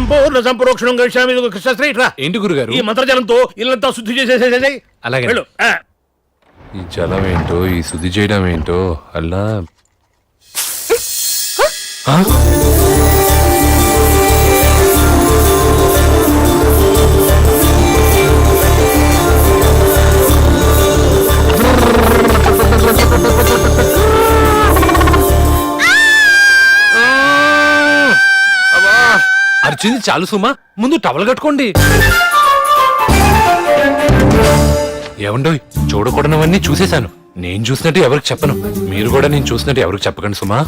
సంపూర్ణ సంప్రోక్షణం గడిచామి శాస్త్రి ఇట్లా. ఏంటి గురుగారు? ఈ మంత్రజలంతో ఇల్లంతా శుద్ధి చేసేసేసేయ్. అలాగే. వెళ్ళు. ఈ జలం ఏంటో, ఈ శుద్ధి చేయడం ఏంటో అలా. అరిచింది చాలు సుమా, ముందు టవల్ కట్టుకోండి. ఏమండోయ్, చూడకూడనవన్నీ చూసేశాను. నేను చూసినట్టు ఎవరికి చెప్పను, మీరు కూడా నేను చూసినట్టు ఎవరికి చెప్పకండి సుమా.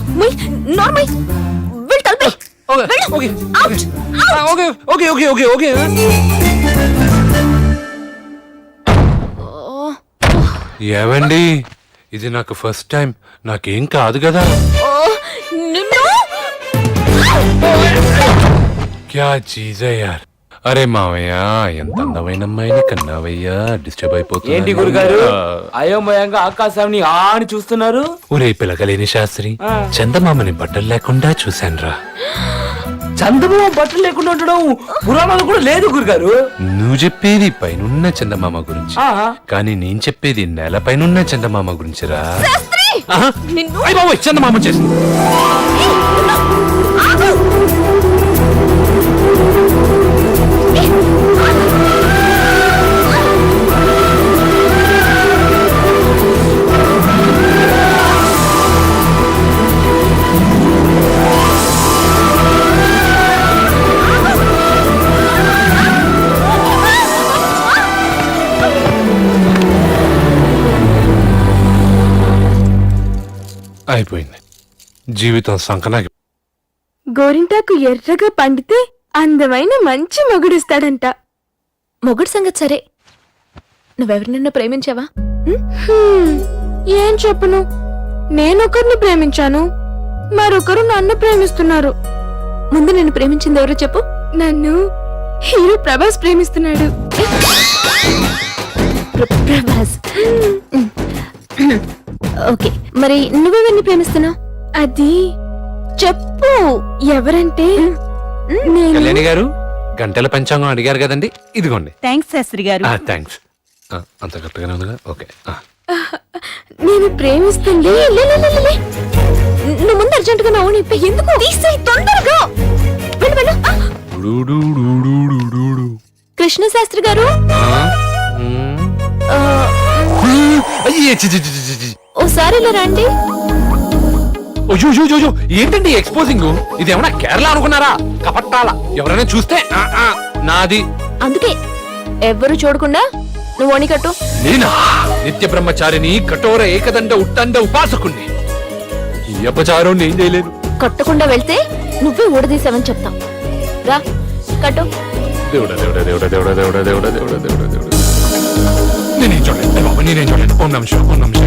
ఏవండి, ఇది నాకు ఫస్ట్ టైం, నాకేం కాదు కదా. క్యా చీజ్ యార్. అరే మావయ్య, ఎంత అందమైన అమ్మాయిని కన్నావయ్యా, డిస్టర్బ్ అయిపోతుంది. ఏంటి గురుగారు అయోమయంగా ఆకాశాన్ని ఆని చూస్తున్నారు? ఒరే పిలకలేని శాస్త్రి, చందమామని బట్టలు లేకుండా చూశానురా. చందమామ బట్టలు లేకుండా ఉండడం పురాణాలు కూడా లేదు గురుగారు. నువ్వు చెప్పేది పైనున్న చందమామ గురించి, కానీ నేను చెప్పేది నేల పైనున్న చందమామ గురించిరా. చందమామ చేసింది. అయిపోయింది జీవితం సంకనాకి. గోరింటాకు ఎర్రగా పండితే అందమైన మంచి మొగుడిస్తాడంట. మొగుడు సంగతి సరే, నువ్వెవరినన్నా ప్రేమించావా? ఏం చెప్పను, నేనొకరిని ప్రేమించాను, మరొకరు నన్ను ప్రేమిస్తున్నారు. ముందు నిన్ను ప్రేమించింది ఎవరో చెప్పు. నన్ను హీరో ప్రభాస్ ప్రేమిస్తున్నాడు. ప్రభాస్? ఓకే, మరి నువ్వెవరిని ప్రేమిస్తున్నావు? అది చెప్పు. ఎవరంటే కళ్యాణి గారు, గంటల పంచాంగం అడిగారు కదండి, ఇదిగోండి. థ్యాంక్స్ శాస్త్రి గారు. థ్యాంక్స్. అంత కరెక్ట్గానే ఉందిగా. ఓకే. నేను ప్రేమిస్తుంది. నువ్వు ముందు అర్జెంటుగా నా ఓని ఎందుకు తీసేయి తొందరగా. కృష్ణ శాస్త్రి గారు, ఓసారి ఇలా రండి. ఏంటండి ఎక్స్పోజింగ్? ఇది ఏమన్నా కేరళ అనుకున్నారా? కపట్టాల ఎవరైనా చూస్తే నాది. అందుకే ఎవ్వరు చూడకుండా నువ్వు ఓని కట్టు. నేనా? నిత్య బ్రహ్మచారిని, కఠోర ఏకదండ ఉట్టండ ఉపాసకుణ్ణి. ఈ అపచారం నేను చేయలేను. కట్టకుండా వెళ్తే నువ్వే ఊడదీసావని చెప్తాం. రా కట్టు. దేవుడా దేవుడా దేవుడా దేవుడా దేవుడా దేవుడా దేవుడా దేవుడా దేవుడా. నేనేం చూడలేదు బాబు, నేనేం చూడలేదు. ఓం నమః శివాయ, ఓం నమః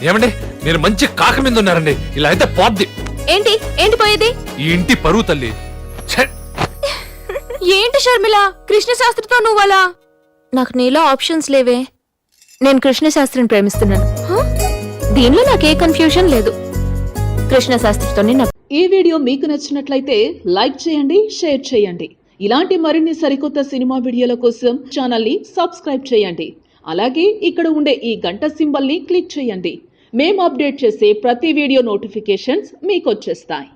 ఏమండి, మీరు మంచి కాక మీద ఉన్నారండి. ఇలా అయితే పోద్ది. ఏంటి ఏంటి పోయేది? ఈ ఇంటి పరువు తల్లి. ఏంటి షర్మిల, కృష్ణ శాస్త్రితో నువ్వలా? నాకు నీలో ఆప్షన్స్ లేవే. నేను కృష్ణ శాస్త్రిని ప్రేమిస్తున్నాను. దీనిలో నాకే కన్ఫ్యూజన్ లేదు. కృష్ణ శాస్త్రితోనే నాకు. ఈ వీడియో మీకు నచ్చినట్లయితే లైక్ చేయండి, షేర్ చేయండి. ఇలాంటి మరిన్ని సరికొత్త సినిమా వీడియోల కోసం ఛానల్ ని సబ్స్క్రైబ్ చేయండి. అలాగే ఇక్కడ ఉండే ఈ గంట సింబల్ ని క్లిక్ చేయండి. మేము అప్డేట్ చేసే ప్రతి వీడియో నోటిఫికేషన్స్ మీకు వచ్చేస్తాయి.